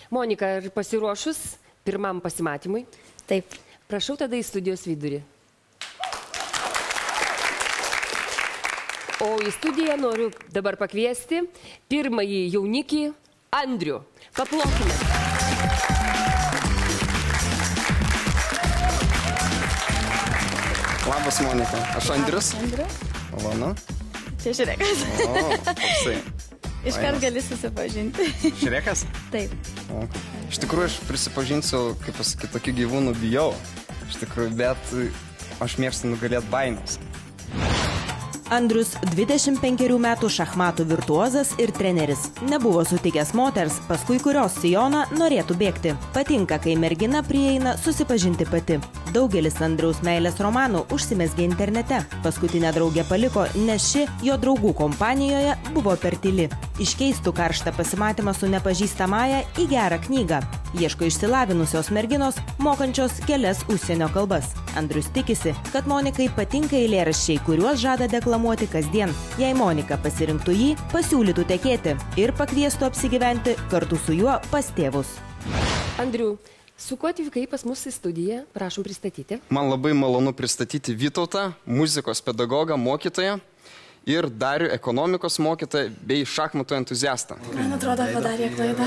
Monika, ar pasiruošus pirmam pasimatymui? Taip. Prašau tada į studijos vidurį. O į studiją noriu dabar pakviesti pirmąjį jaunikį Andrių. Paplokime. Labas, Monika. Aš Andrius. Andrius. Malonu. Čia Šrekas. O, toksai. Iškart gali susipažinti. Šrekas? Taip. O. Iš tikrųjų, aš prisipažinsiu, kaip pasakyti, tokių gyvūnų bijau. Iš tikrųjų, bet aš mėgstu nugalėti baimės. Andrius 25 metų šachmatų virtuozas ir treneris. Nebuvo sutikęs moters, paskui kurios sijoną norėtų bėgti. Patinka, kai mergina prieina susipažinti pati. Daugelis Andriaus meilės romanų užsimezgė internete. Paskutinę draugę paliko, nes ši jo draugų kompanijoje buvo per tyli. Iškeistų karštą pasimatymą su nepažįstamąja į gerą knygą. Ieško išsilavinusios merginos, mokančios kelias užsienio kalbas. Andrius tikisi, kad Monikai patinka eilėraščiai, kuriuos žada deklamuoti kasdien. Jei Monika pasirinktų jį, pasiūlytų tekėti ir pakviestų apsigyventi kartu su juo pas tėvus. Andriu, su kuo atvykai pas mus į studiją? Prašom pristatyti. Man labai malonu pristatyti Vytautą, muzikos pedagogą, mokytoją ir Darių, ekonomikos mokytoją bei šachmatų entuziastą. Man atrodo, padarė klaidą.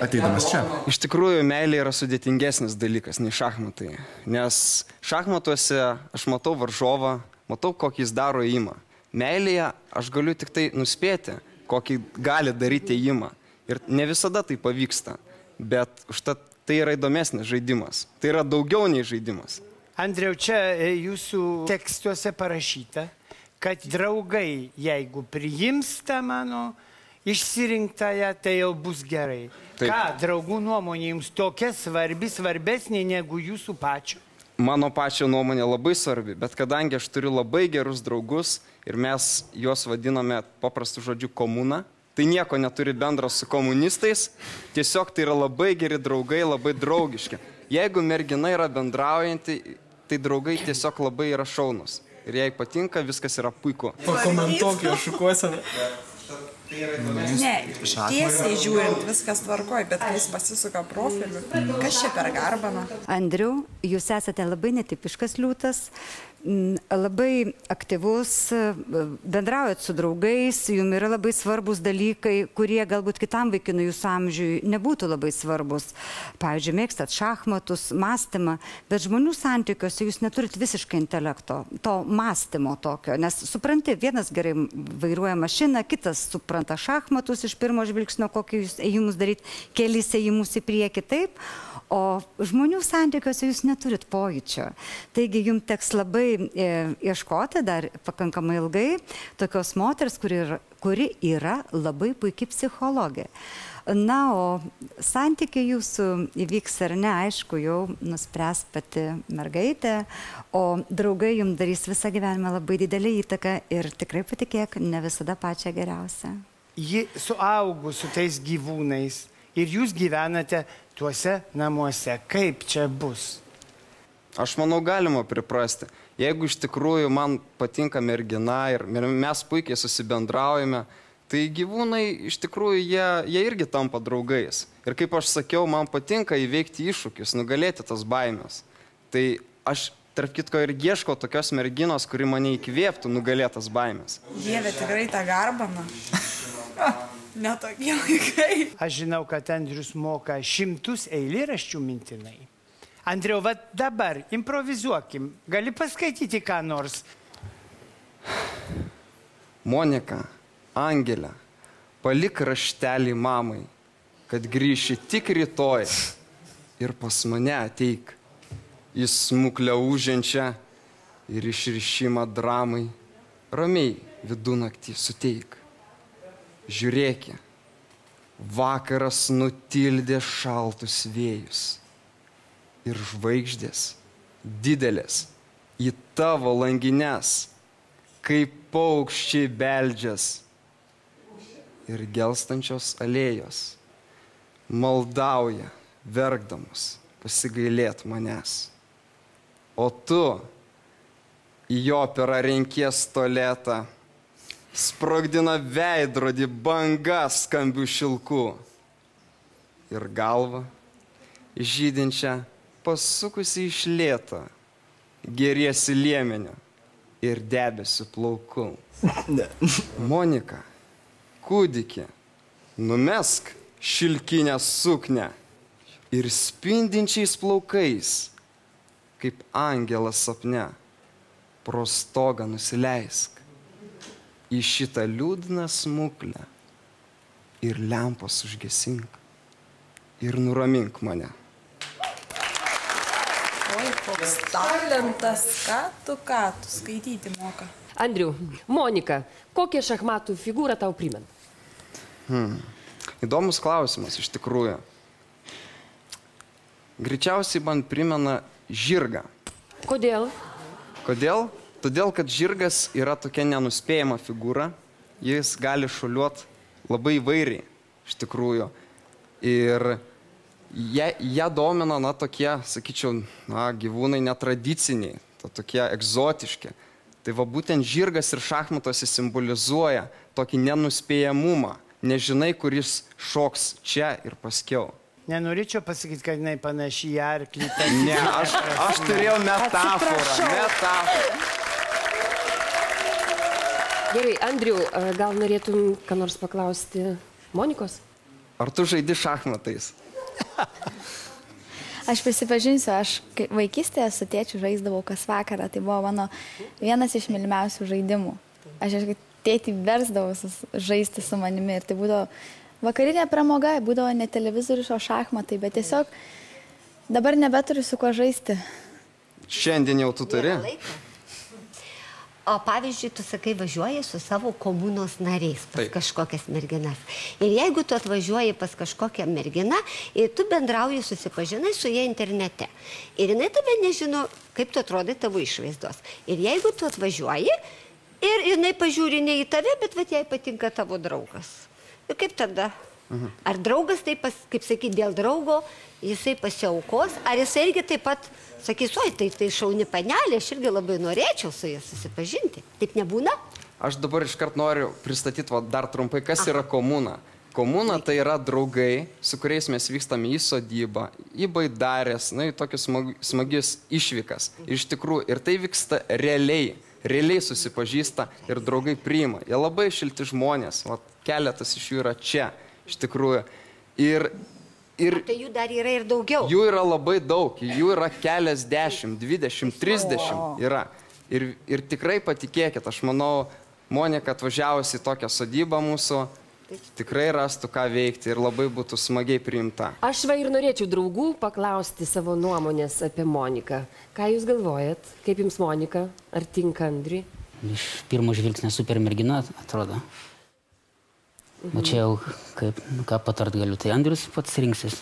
Ateidamas čia. Iš tikrųjų, meilė yra sudėtingesnis dalykas nei šachmatai, nes šachmatuose aš matau varžovą, matau, kokį jis daro ėjimą. Meilėje aš galiu tik tai nuspėti, kokį gali daryti ėjimą. Ir ne visada tai pavyksta, bet užtat tai yra įdomesnis žaidimas. Tai yra daugiau nei žaidimas. Andriau, čia jūsų tekstuose parašyta, kad draugai, jeigu priims tą mano išsirinktąją, tai jau bus gerai. Taip. Ką, draugų nuomonė jums tokia svarbi, svarbesnė negu jūsų pačio? Mano pačio nuomonė labai svarbi, bet kadangi aš turiu labai gerus draugus ir mes juos vadiname paprastu žodžiu komuna, tai nieko neturi bendro su komunistais, tiesiog tai yra labai geri draugai, labai draugiški. Jeigu mergina yra bendraujanti, tai draugai tiesiog labai yra šaunus. Ir jei patinka, viskas yra puiku. Pakomentuok jo šukuoseną. Ne, tiesiai žiūrint, viskas tvarkoj, bet kai jis pasisuka profiliu, kas čia per garbaną? Andriau, jūs esate labai netipiškas liūtas, labai aktyvus, bendraujat su draugais, jums yra labai svarbus dalykai, kurie galbūt kitam vaikinui jūsų amžiui nebūtų labai svarbus. Pavyzdžiui, mėgstat šachmatus, mąstymą, bet žmonių santykiuose jūs neturit visiškai intelekto, to mąstymo tokio, nes supranti, vienas gerai vairuoja mašiną, kitas supranta šachmatus iš pirmo žvilgsnio, kokius ėjimus daryti, kelis ėjimus į priekį, taip. O žmonių santykiuose jūs neturit pojūčio. Taigi jums teks labai ieškoti dar pakankamai ilgai tokios moters, kuri yra labai puikiai psichologė. Na, o santykiai jūsų įvyks ar ne, aišku, jau nuspręs pati mergaitė, o draugai jums darys visą gyvenimą labai didelį įtaką ir tikrai patikėk, ne visada pačią geriausią. Ji suaugo su tais gyvūnais ir jūs gyvenate tuose namuose. Kaip čia bus? Aš manau, galima priprasti. Jeigu iš tikrųjų man patinka mergina ir mes puikiai susibendraujame, tai gyvūnai iš tikrųjų jie irgi tampa draugais. Ir kaip aš sakiau, man patinka įveikti iššūkius, nugalėti tas baimės. Tai aš, tarp kitko, ir ieškau tokios merginos, kuri mane įkvėptų nugalėtas baimės. Dieve, tikrai tą garbaną. Netokie vaikai. Aš žinau, kad Andrius moka 100 eilėraščių mintinai. Andriau, va dabar improvizuokim. Gali paskaityti ką nors? Monika, Angelė, palik raštelį mamai, kad grįši tik rytoj ir pas mane ateik. Į smuklę užženčią ir išrišimą dramai ramiai vidunaktį suteik. Žiūrėki, vakaras nutildė šaltus vėjus ir žvaigždės didelės į tavo langines, kaip paukščiai beldžias ir gelstančios alėjos maldauja, verkdamas, pasigailėt manęs. O tu į operą renkies tualetą, sprogdina veidrodį banga skambių šilkų. ir galvą, žydinčią, pasukusi iš lėto, geriesi liemenio ir debesių plaukų. Monika, kūdikė, numesk šilkinę suknę ir spindinčiais plaukais, kaip angelas sapne, pro stogą nusileisk į šitą liūdną smuklę ir lempos užgesink ir nuramink mane. Oi, koks talentas, ką tu skaityti moka. Andriu, Monika, kokią šachmatų figūrą tau primena? Įdomus klausimas iš tikrųjų. Greičiausiai man primena žirgą. Kodėl? Kodėl? Todėl, kad žirgas yra tokia nenuspėjama figūra, jis gali šuoliuoti labai įvairiai, iš tikrųjų. Ir ją domina, tokie, sakyčiau, gyvūnai netradiciniai, tokie egzotiški. Tai va būtent žirgas ir šachmatuose simbolizuoja tokį nenuspėjamumą, nežinai, kuris šoks čia ir paskiau. Nenorėčiau pasakyti, kad jinai panaši į arklį. Ne, aš turėjau metaforą. Gerai, Andriu, gal norėtum ką nors paklausti Monikos? Ar tu žaidi šachmatais? Aš prisipažinsiu, aš vaikystėje su tėčiu žaisdavau kas vakarą. Tai buvo mano vienas iš mylimiausių žaidimų. Aš tėtį versdavau žaisti su manimi ir tai būdavo vakarinė pramoga, būdavo ne televizorius, o šachmatai, bet tiesiog dabar nebeturiu su kuo žaisti. Šiandien jau tu turi? O pavyzdžiui, tu sakai, važiuoji su savo komunos nariais pas kažkokias merginas. Ir jeigu tu atvažiuoji pas kažkokią merginą ir tu bendrauji, susipažinai su jie internete. Ir jinai tave nežino, kaip tu atrodai tavo išvaizdos. Ir jeigu tu atvažiuoji ir jinai pažiūri ne į tave, bet vat jai patinka tavo draugas. Ir kaip tada? Ar draugas taip, kaip sakyti, dėl draugo, jisai pasiaukos, ar jisai irgi taip pat sakys, oi, tai šauni panelė, aš irgi labai norėčiau su jais susipažinti. Taip nebūna? Aš dabar iškart noriu pristatyti dar trumpai, kas yra komuna. Komuna tai yra draugai, su kuriais mes vykstame į sodybą, į baidarės, į tokius smagius išvykas. Iš tikrųjų, ir tai vyksta realiai susipažįsta ir draugai priima. Jie labai šilti žmonės, keletas iš jų yra čia, iš tikrųjų. Tai jų dar yra ir daugiau. Jų yra labai daug, jų yra keliasdešimt, 20, 30 yra. Ir tikrai patikėkit, aš manau, Monika atvažiavusi į tokią sodybą mūsų, tikrai rastų ką veikti ir labai būtų smagiai priimta. Aš ir norėčiau draugų paklausti savo nuomonės apie Moniką. Ką jūs galvojat? Kaip jums Monika? Ar tinka Andriui? Iš pirmo žvilgsnio super mergina atrodo. O čia jau ką patart galiu, tai Andrius pats rinksis.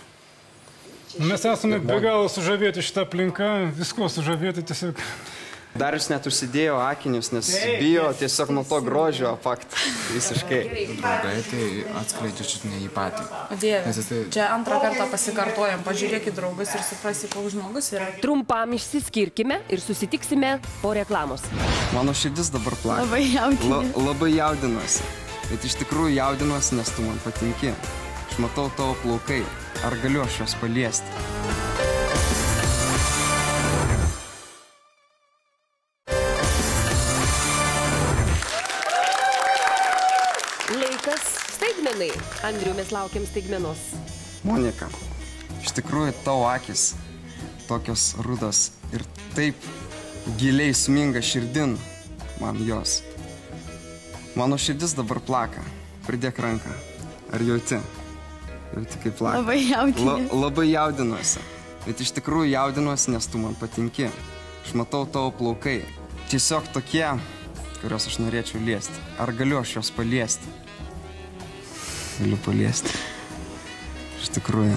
Mes esame be galo sužavėti šitą aplinką, visko sužavėti tiesiog. Darius net užsidėjo akinius, nes bijo tiesiog nuo to grožio fakt visiškai. Draugai tai atskleidžia čiut ne į patį. O Dieve, čia antrą kartą pasikartojam, pažiūrėk į draugus ir suprasi, koks žmogus yra. Trumpam išsiskirkime ir susitiksime po reklamos. Mano širdis dabar plaka. Labai jaudinuosi. Bet iš tikrųjų jaudinuosi, nes tu man patinki. Aš matau tavo plaukai. Ar galiu aš juos paliesti? Laikas staigmenai. Andriu, mes laukiam staigmenos. Monika, iš tikrųjų tavo akis tokios rudos ir taip giliai sminga širdin man jos. Mano širdis dabar plaka. Pridėk ranką. Ar jauti? Jauti kaip plaka. Labai jaudinuosi. Labai jaudinuosi. Bet iš tikrųjų jaudinuosi, nes tu man patinki. Aš matau tavo plaukai. Tiesiog tokie, kuriuos aš norėčiau liesti. Ar galiu aš juos paliesti? Galiu paliesti. Iš tikrųjų.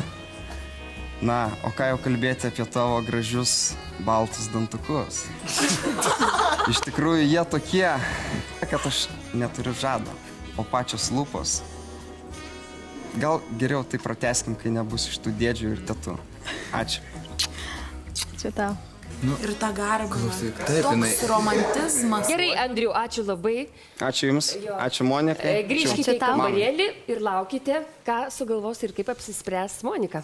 Na, o ką jau kalbėti apie tavo gražius baltus dantukus? Iš tikrųjų, jie tokie, kad aš neturiu žado, o pačios lūpos. Gal geriau tai pratęskim, kai nebus iš tų dėdžių ir tetų. Ačiū. Čia tau. Ir ta garbina. Taip, jinai. Toks romantizmas. Gerai, Andriu, ačiū labai. Ačiū Jums, ačiū Monikai. Grįžkite į kambarėlį ir laukite, ką sugalvos ir kaip apsispręs Monika.